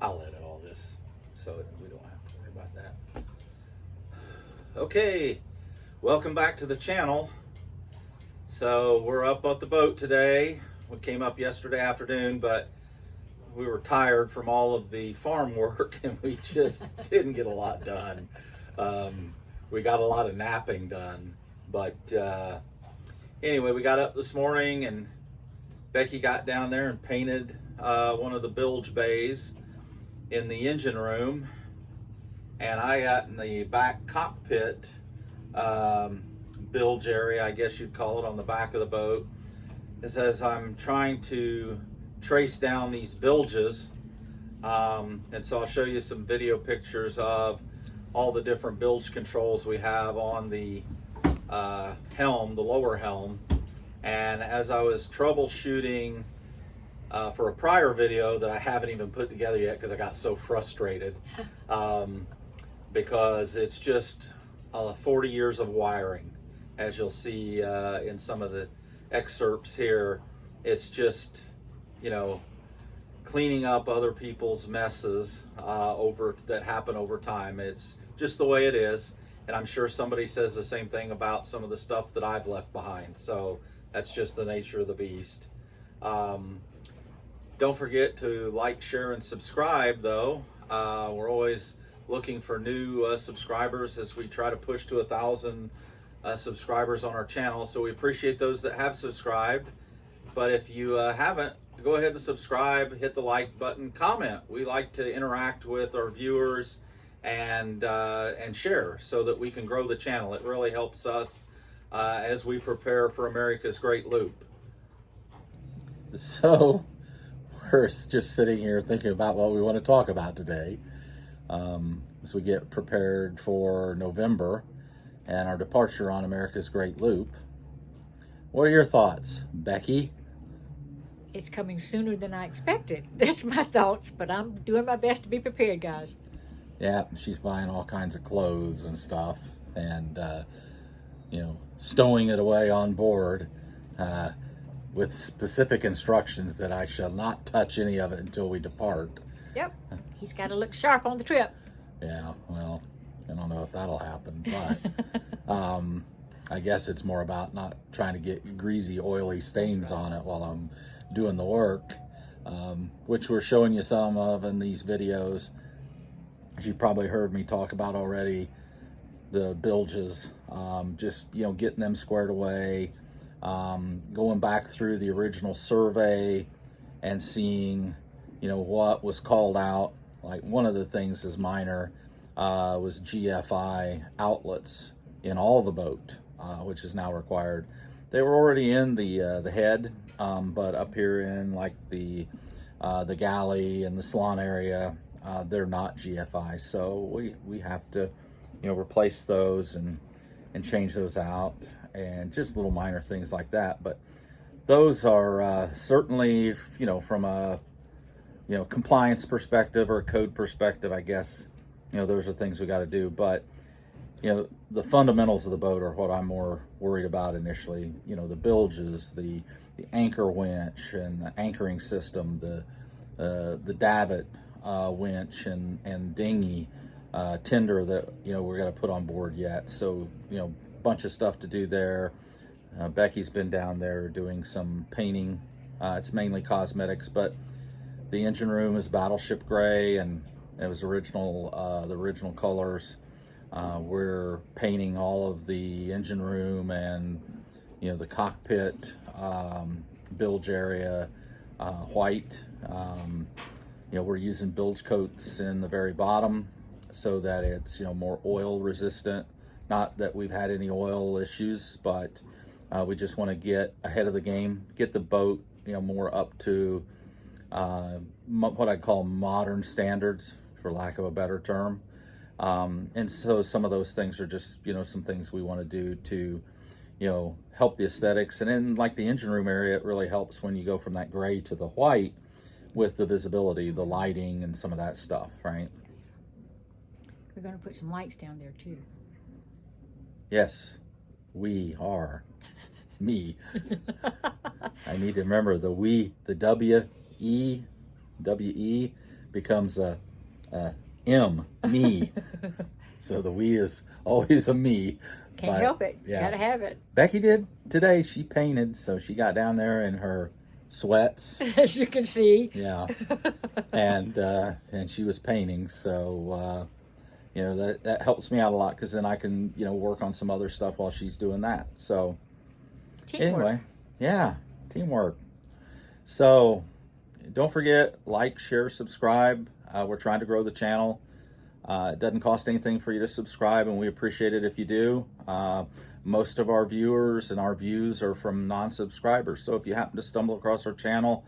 I'll edit all this so we don't have to worry about that. Okay, welcome back to the channel. So we're up at the boat today. We came up yesterday afternoon, but we were tired from all of the farm work and we just didn't get a lot done. We got a lot of napping done, but anyway, we got up this morning and Becky got down there and painted one of the bilge bays in the engine room, and I got in the back cockpit bilge area, I guess you'd call it, on the back of the boat. As I'm trying to trace down these bilges, and so I'll show you some video pictures of all the different bilge controls we have on the helm, the lower helm. And as I was troubleshooting for a prior video that I haven't even put together yet because I got so frustrated, because it's just 40 years of wiring, as you'll see in some of the excerpts here. It's just, you know, cleaning up other people's messes that happen over time. It's just the way it is, and I'm sure somebody says the same thing about some of the stuff that I've left behind. So that's just the nature of the beast. Don't forget to like, share, and subscribe, though. We're always looking for new subscribers as we try to push to 1,000 subscribers on our channel. So we appreciate those that have subscribed. But if you haven't, go ahead and subscribe, hit the like button, comment. We like to interact with our viewers and share so that we can grow the channel. It really helps us as we prepare for America's Great Loop. So we're just sitting here thinking about what we want to talk about today as we get prepared for November and our departure on America's Great Loop. What are your thoughts, Becky? It's coming sooner than I expected. That's my thoughts, but I'm doing my best to be prepared, guys. Yeah, she's buying all kinds of clothes and stuff, and you know, stowing it away on board with specific instructions that I shall not touch any of it until we depart. Yep, he's got to look sharp on the trip. Yeah, well, I don't know if that'll happen, but I guess it's more about not trying to get greasy, oily stains on it while I'm doing the work, which we're showing you some of in these videos. As you probably heard me talk about already, the bilges, just, you know, getting them squared away, going back through the original survey and seeing, you know, what was called out. Like one of the things is minor, was GFI outlets in all the boat, which is now required. They were already in the head, but up here in like the galley and the salon area, they're not GFI. So we have to, you know, replace those and change those out, and just little minor things like that. But those are certainly, you know, from a, you know, compliance perspective or a code perspective, I guess, you know, those are things we got to do. But, you know, the fundamentals of the boat are what I'm more worried about initially. You know, the bilges, the anchor winch and the anchoring system, the davit winch and dinghy tender that, you know, we're going to put on board yet. So, you know, bunch of stuff to do there. Becky's been down there doing some painting. It's mainly cosmetics, but the engine room is battleship gray, and it was the original colors. We're painting all of the engine room and, you know, the cockpit bilge area white. You know, we're using bilge coats in the very bottom so that it's, you know, more oil resistant. Not that we've had any oil issues, but we just want to get ahead of the game, get the boat, you know, more up to what I'd call modern standards, for lack of a better term. And so some of those things are just, you know, some things we want to do to, you know, help the aesthetics. And in like the engine room area, it really helps when you go from that gray to the white with the visibility, the lighting, and some of that stuff, right? We're going to put some lights down there too. Yes, we are. Me. I need to remember the we, the W, E, W-E, becomes a M, me. So the we is always a me. Can't help it. Yeah. Gotta have it. Becky did today. She painted, so she got down there in her sweats. As you can see. Yeah. And she was painting, so you know, that helps me out a lot, because then I can, you know, work on some other stuff while she's doing that. So Teamwork. anyway, yeah, teamwork. So don't forget, like, share, subscribe. We're trying to grow the channel. It doesn't cost anything for you to subscribe, and we appreciate it if you do. Most of our viewers and our views are from non-subscribers. So if you happen to stumble across our channel,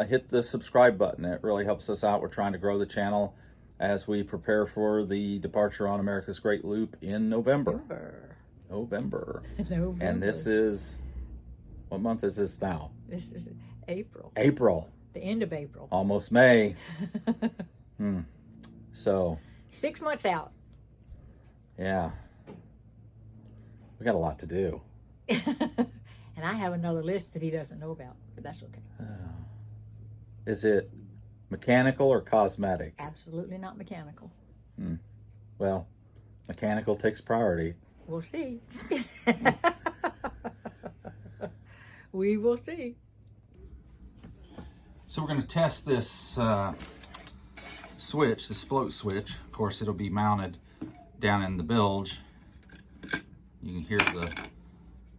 hit the subscribe button. It really helps us out. We're trying to grow the channel as we prepare for the departure on America's Great Loop in November. November. And this is, what month is this now? This is April. April. The end of April. Almost May. So 6 months out. Yeah. We got a lot to do. And I have another list that he doesn't know about, but that's okay. Is it mechanical or cosmetic? Absolutely not mechanical. Well, mechanical takes priority. We'll see. We will see. So we're going to test this switch, this float switch. Of course, it'll be mounted down in the bilge. You can hear the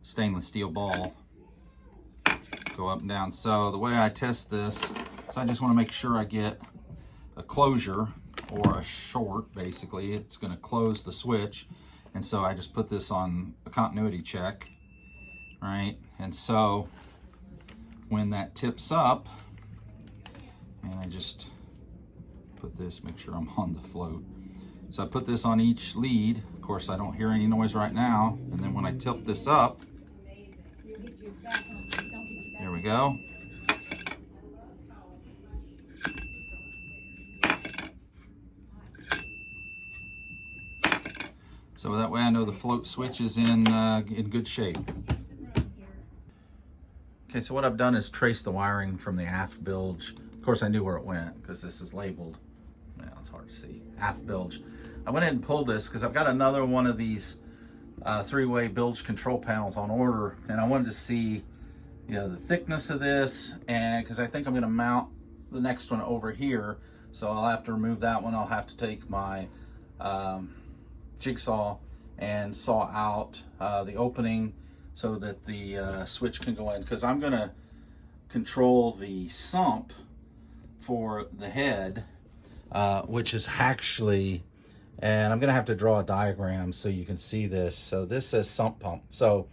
stainless steel ball go up and down. So the way I test this, so I just want to make sure I get a closure or a short. Basically, it's going to close the switch, and so I just put this on a continuity check, right? And so when that tips up, and I just put this, make sure I'm on the float. So I put this on each lead. Of course, I don't hear any noise right now. And then when I tilt this up, there we go. So that way I know the float switch is in good shape. Okay, so what I've done is trace the wiring from the aft bilge. Of course, I knew where it went because this is labeled. Well, it's hard to see. Aft bilge. I went ahead and pulled this because I've got another one of these three-way bilge control panels on order, and I wanted to see, you know, the thickness of this, and because I think I'm going to mount the next one over here, so I'll have to remove that one. I'll have to take my jigsaw and saw out the opening so that the switch can go in, because I'm going to control the sump for the head, which is actually, and I'm going to have to draw a diagram so you can see this. So this says sump pump. So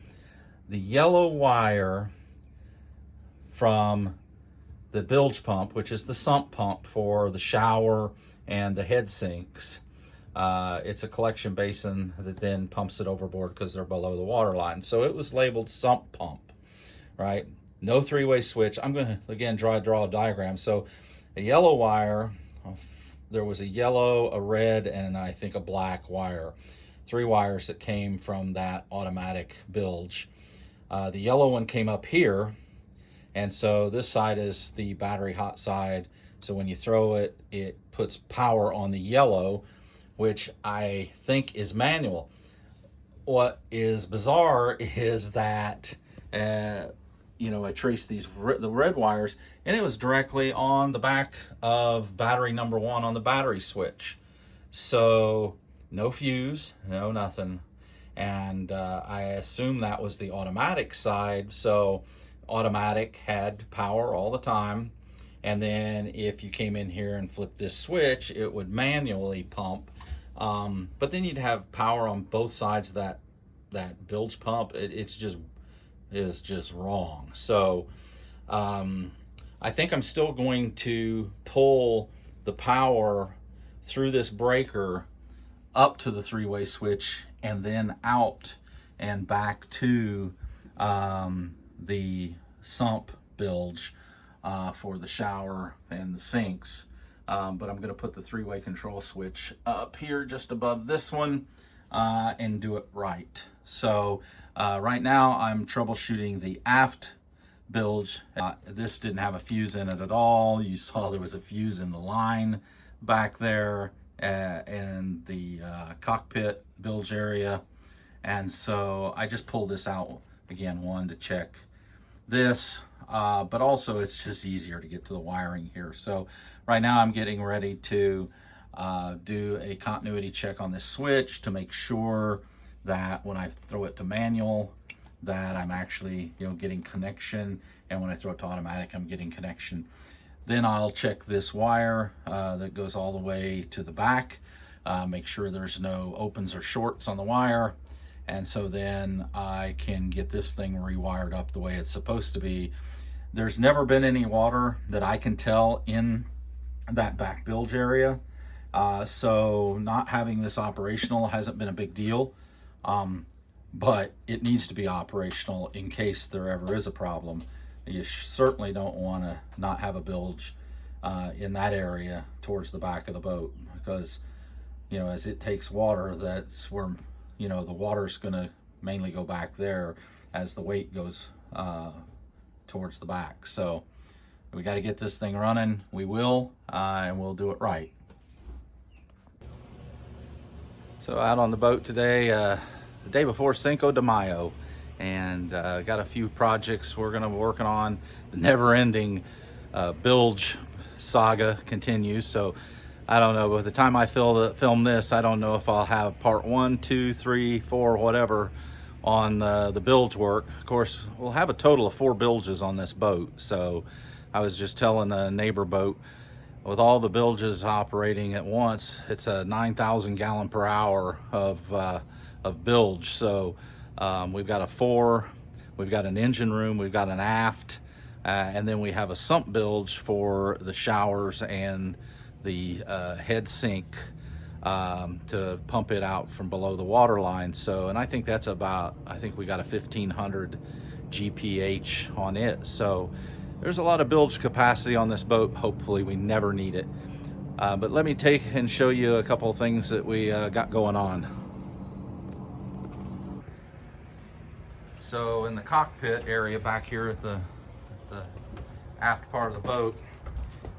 the yellow wire from the bilge pump, which is the sump pump for the shower and the head sinks, it's a collection basin that then pumps it overboard because they're below the water line. So it was labeled sump pump, right? No three-way switch. I'm going to, again, draw a diagram. So a yellow wire, there was a yellow, a red, and I think a black wire. 3 wires that came from that automatic bilge. The yellow one came up here, and so this side is the battery hot side. So when you throw it, it puts power on the yellow, which I think is manual. What is bizarre is that, you know, I traced the red wires, and it was directly on the back of battery number 1 on the battery switch. So no fuse, no nothing. And I assume that was the automatic side. So automatic had power all the time. And then if you came in here and flipped this switch, it would manually pump. But then you'd have power on both sides of that bilge pump. It's just wrong. So I think I'm still going to pull the power through this breaker up to the 3-way switch and then out and back to the sump bilge for the shower and the sinks. But I'm going to put the 3-way control switch up here just above this one and do it right. So right now I'm troubleshooting the aft bilge. This didn't have a fuse in it at all. You saw there was a fuse in the line back there in the cockpit bilge area. And so I just pulled this out again, one, to check this, but also it's just easier to get to the wiring here. So right now I'm getting ready to do a continuity check on this switch to make sure that when I throw it to manual, that I'm actually, getting connection, and when I throw it to automatic, I'm getting connection. Then I'll check this wire that goes all the way to the back, make sure there's no opens or shorts on the wire, and so then I can get this thing rewired up the way it's supposed to be. There's never been any water that I can tell in that back bilge area, so not having this operational hasn't been a big deal. But it needs to be operational in case there ever is a problem. You certainly don't want to not have a bilge in that area towards the back of the boat, because as it takes water, that's where the water's going to mainly go back there as the weight goes towards the back. So we got to get this thing running. We will, and we'll do it right. So out on the boat today, the day before Cinco de Mayo, and got a few projects we're going to be working on. The never-ending bilge saga continues, so I don't know, by the time I film this, I don't know if I'll have part 1, 2, 3, 4, whatever on the bilge work. Of course, we'll have a total of 4 bilges on this boat, so I was just telling a neighbor boat, with all the bilges operating at once, it's a 9,000 gallon per hour of bilge. So we've got a 4, we've got an engine room, we've got an aft, and then we have a sump bilge for the showers and the head sink to pump it out from below the water line. So, and I think that's about, I think we got a 1500 GPH on it. So there's a lot of bilge capacity on this boat. Hopefully we never need it. But let me take and show you a couple of things that we got going on. So in the cockpit area back here at the aft part of the boat,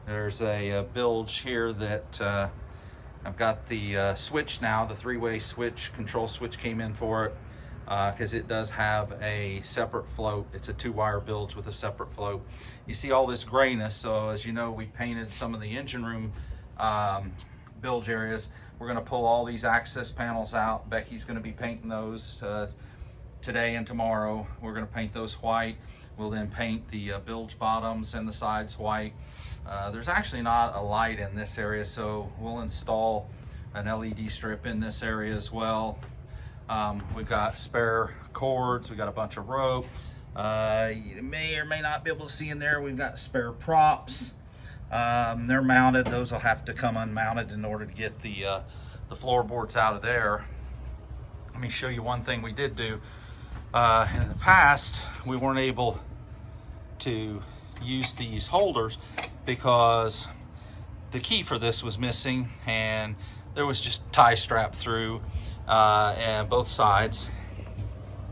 there's a bilge here that I've got the switch now, the 3-way switch, control switch came in for it, because it does have a separate float. It's a 2-wire bilge with a separate float. You see all this grayness, so as you know, we painted some of the engine room bilge areas. We're going to pull all these access panels out. Becky's going to be painting those today and tomorrow. We're going to paint those white. We'll then paint the bilge bottoms and the sides white. There's actually not a light in this area, so we'll install an LED strip in this area as well. We've got spare cords, we've got a bunch of rope. You may or may not be able to see in there, we've got spare props. They're mounted, those will have to come unmounted in order to get the floorboards out of there. Let me show you one thing we did do. In the past, we weren't able to use these holders because the key for this was missing, and there was just tie strap through and both sides.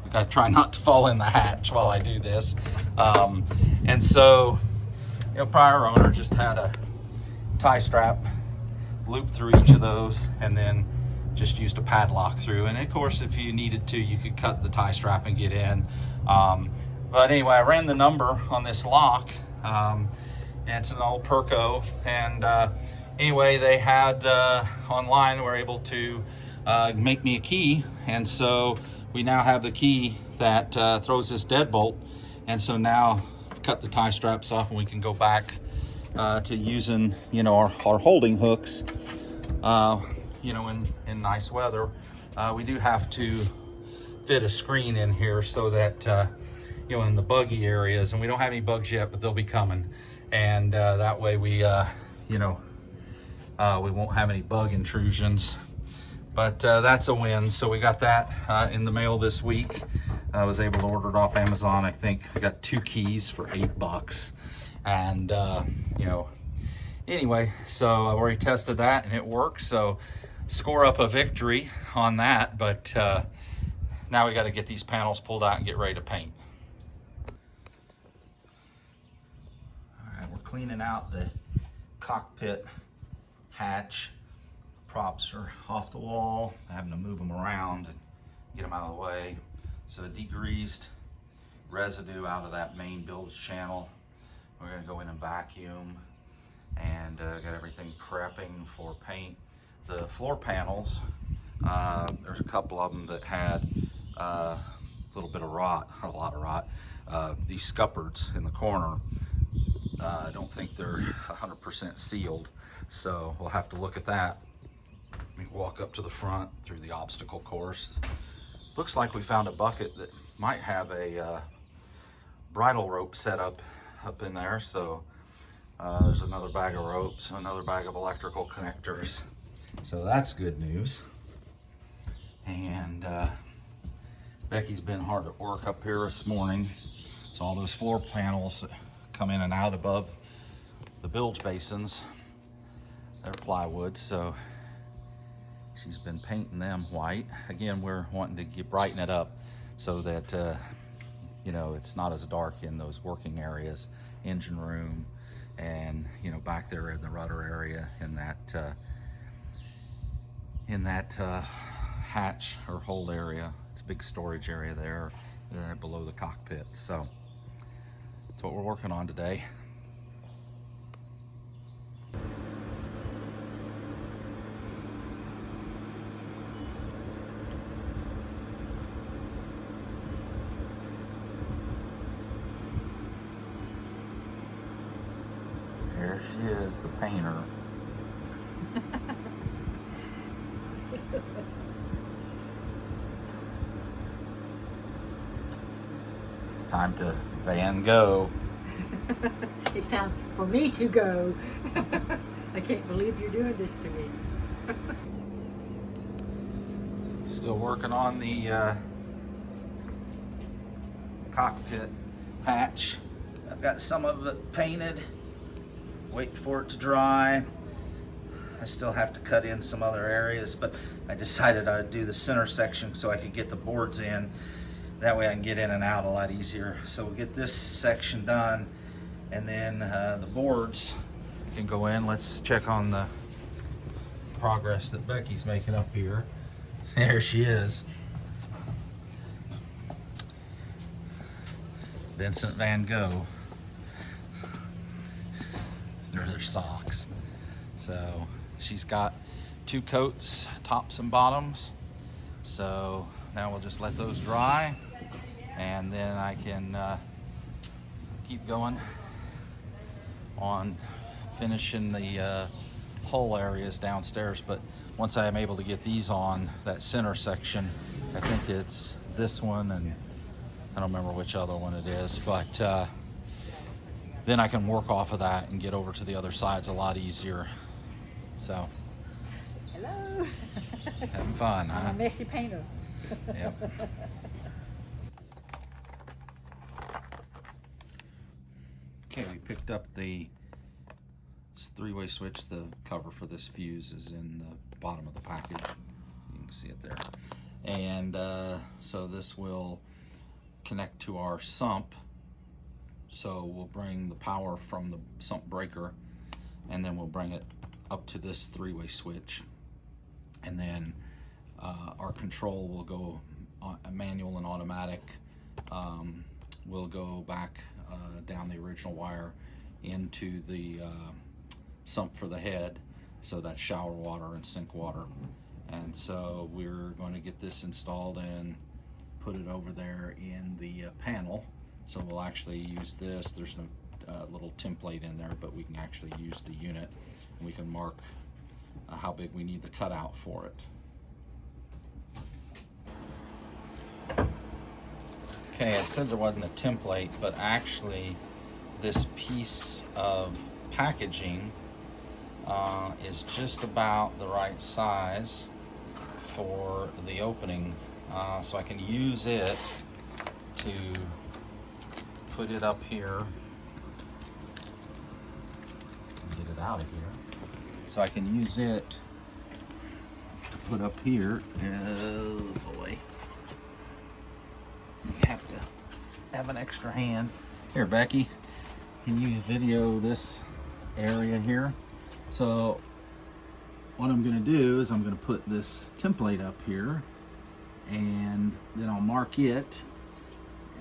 We gotta try not to fall in the hatch while I do this. And so, prior owner just had a tie strap loop through each of those, and then just used a padlock through. And of course, if you needed to, you could cut the tie strap and get in. But anyway, I ran the number on this lock. And it's an old Perco. And anyway, they had online, were able to make me a key. And so we now have the key that throws this deadbolt. And so now I've cut the tie straps off, and we can go back to using, our holding hooks. In nice weather. We do have to fit a screen in here so that, in the buggy areas, and we don't have any bugs yet, but they'll be coming. And that way we, we won't have any bug intrusions. But that's a win. So we got that in the mail this week. I was able to order it off Amazon. I think I got 2 keys for $8. And, anyway, so I've already tested that and it works. So score up a victory on that. But now we got to get these panels pulled out and get ready to paint. cleaning out the cockpit hatch. Props are off the wall, having to move them around and get them out of the way. So degreased residue out of that main bilge channel. We're gonna go in and vacuum and get everything prepping for paint. The floor panels, there's a couple of them that had a little bit of rot, a lot of rot. These scupperts in the corner, I don't think they're 100% sealed, so we'll have to look at that. We walk up to the front through the obstacle course. Looks like we found a bucket that might have a bridle rope set up in there, so there's another bag of ropes, another bag of electrical connectors, so that's good news. And Becky's been hard at work up here this morning, so all those floor panels that come in and out above the bilge basins, they're plywood, so she's been painting them white. Again, we're wanting to brighten it up so that you know, it's not as dark in those working areas, engine room, and you know, back there in the rudder area, in that hatch or hold area. It's a big storage area there below the cockpit. So that's what we're working on today. There she is, the painter. Time to Van Gogh. It's time for me to go. I can't believe you're doing this to me. Still working on the cockpit hatch. I've got some of it painted, waiting for it to dry. I still have to cut in some other areas, but I decided I'd do the center section so I could get the boards in. That way I can get in and out a lot easier. So we'll get this section done, and then the boards can go in. Let's check on the progress that Becky's making up here. There she is. Vincent Van Gogh. They're their socks. So she's got 2 coats, tops and bottoms. So now we'll just let those dry, and then I can keep going on finishing the hull areas downstairs. But once I am able to get these on that center section, I think it's this one, and I don't remember which other one it is, but then I can work off of that and get over to the other sides a lot easier. So, Hello. having fun, huh? I'm a messy painter. Yep. Okay, we picked up the 3-way switch. The cover for this fuse is in the bottom of the package. You can see it there. And so this will connect to our sump. So we'll bring the power from the sump breaker, and then we'll bring it up to this 3-way switch. And then our control will go manual and automatic. We'll go back down the original wire into the sump for the head, so that's shower water and sink water. And so we're going to get this installed and put it over there in the panel. So we'll actually use this. There's no little template in there, but we can actually use the unit, and we can mark how big we need the cutout for it. Okay, I said there wasn't a template, but actually this piece of packaging is just about the right size for the opening, so I can use it to put it up here and get it out of here. So I can use it to put up here. Oh boy. You have to have an extra hand. Here, Becky, can you video this area here? So what I'm going to do is I'm going to put this template up here, and then I'll mark it,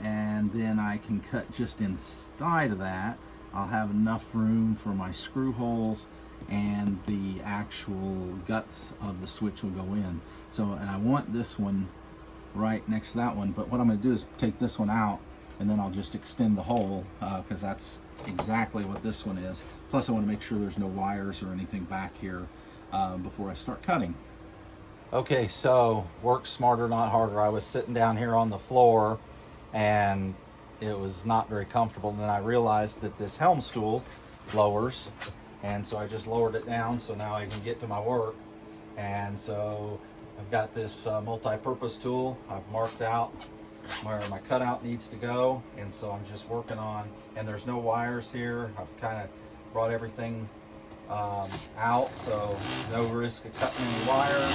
and then I can cut just inside of that. I'll have enough room for my screw holes, and the actual guts of the switch will go in. So, and I want this one right next to that one, but what I'm going to do is take this one out, and then I'll just extend the hole, because that's exactly what this one is. Plus I want to make sure there's no wires or anything back here before I start cutting. Okay, so work smarter, not harder. I was sitting down here on the floor and it was not very comfortable, and then I realized that this helm stool lowers, and so I just lowered it down so now I can get to my work. And so I've got this multi-purpose tool. I've marked out where my cutout needs to go, and so I'm just working on, and there's no wires here. I've kind of brought everything out, so no risk of cutting any wires.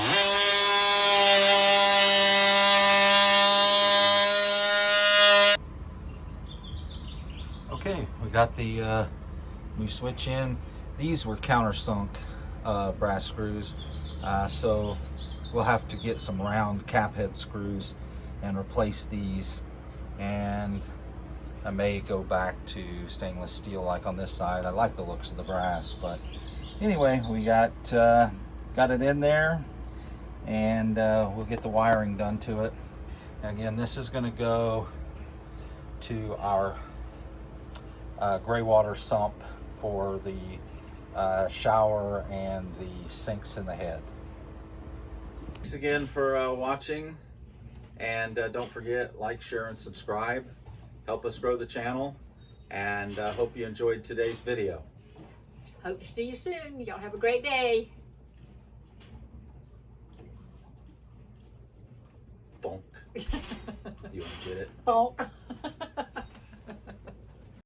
Okay, we got the new switch in. These were countersunk brass screws, so we'll have to get some round cap head screws and replace these, and I may go back to stainless steel like on this side. I like the looks of the brass, but anyway, we got it in there, and we'll get the wiring done to it. And again, this is going to go to our gray water sump for the shower and the sinks in the head. Thanks again for watching, and don't forget, like, share, and subscribe. Help us grow the channel, and hope you enjoyed today's video. Hope to see you soon. Y'all have a great day. Bonk. You want to get it? Bonk.